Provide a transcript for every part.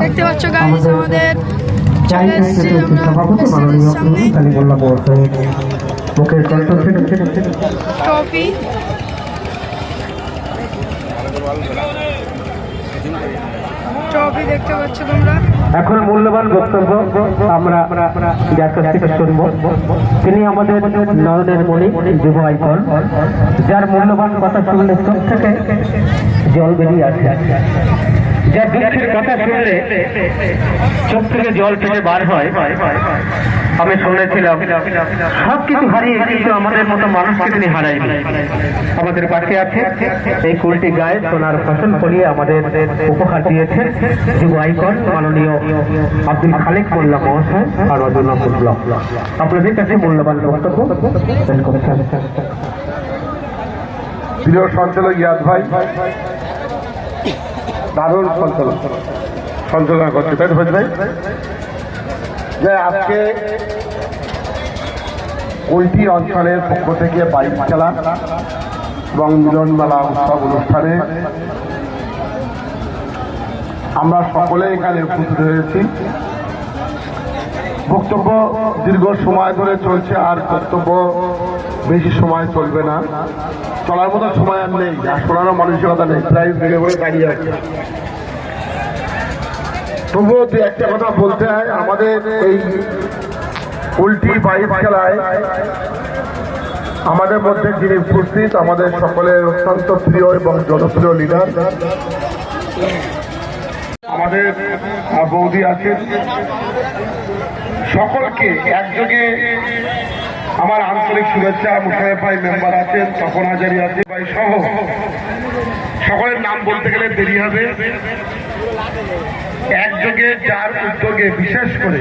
দেখতে পাচ্ছ গাইস আমাদের চলে এসেছি আমরা ট্রফি ট্রফি দেখতে পাচ্ছ তোমরা। এখন মূল্যবান বক্তব্য আমরা যার কাছ থেকে শুনব, তিনি আমাদের নয়নের মণি যুব আইকন, যার মূল্যবান কথা শুনলে চোখ থেকে জল বেরিয়ে আসে, যার দুঃখের কথা শুনলে চোখ থেকে জল থেকে বার হয়। আমি শুনেছিলাম সবকিছু হারিয়ে কিন্তু আমাদের মতো মানুষকে তিনি হারাইনি। আমাদের পাশে আছে এই কুলটি গায়ে সোনার ফসল ফলিয়ে আমাদের উপহার দিয়েছেন যুব আইকন মাননীয় আব্দুল খালেক মোল্লা মহাশয় আর অজনাবুল ব্লক। আপনাদের কাছে মূল্যবান বক্তব্য পেশ করছেন। প্রিয় সঞ্চালক ইয়াদ ভাই দারুণ সঞ্চালনা করছে তাই ভাই যে আজকে কুলটি অঞ্চলের পক্ষ থেকে বাইক খেলা এবং মিলনমেলা উৎসব অনুষ্ঠানে আমরা সকলে এখানে উপস্থিত হয়েছি। বক্তব্য দীর্ঘ সময় ধরে চলছে, আর বক্তব্য বেশি সময় চলবে না, চলার মতো সময় আর নেই, আর শোনারও মানসিকতা নেই, প্রায় ভেঙে পড়ে দাঁড়িয়ে আছে। তবুও দু একটা কথা বলতে হয়। আমাদের এই উল্টি বাইক খেলায় আমাদের মধ্যে যিনি উপস্থিত, আমাদের সকলের অত্যন্ত প্রিয় এবং জনপ্রিয় লিডার আমাদের বৌদি আছেন, সকলকে একযোগে আমার আন্তরিক শুভেচ্ছা। মুশারফ ভাই মেম্বার আছেন, তপন হাজারি আছে ভাই সহ সকলের নাম বলতে গেলে দেরি হবে। একযোগে যার উদ্যোগে বিশেষ করে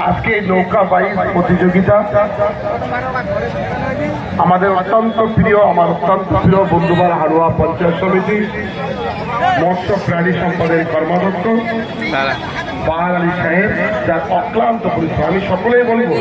আজকে এই নৌকা বাইক প্রতিযোগিতা আমাদের অত্যন্ত প্রিয়, আমার অত্যন্ত প্রিয় বন্ধুবার হারোয়া পঞ্চায়েত সমিতি মৎস্য প্রাণী সম্পদের কর্মাধ্যক্ষ বাহার আলী সাহেব, যার অক্লান্ত পরিশ্রম আমি সকলেই বলবো।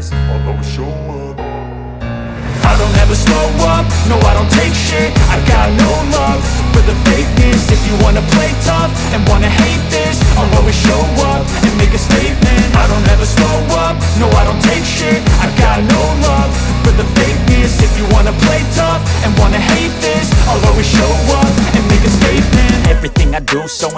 this, I'll always show up. I don't ever slow up, no I don't take shit. I got no love for the fakeness. If you wanna play tough and wanna hate this, I'll always show up and make a statement. I don't ever slow up, no I don't take shit. I got no love for the fakeness. If you wanna play tough and wanna hate this, I'll always show up and make a statement. Everything I do so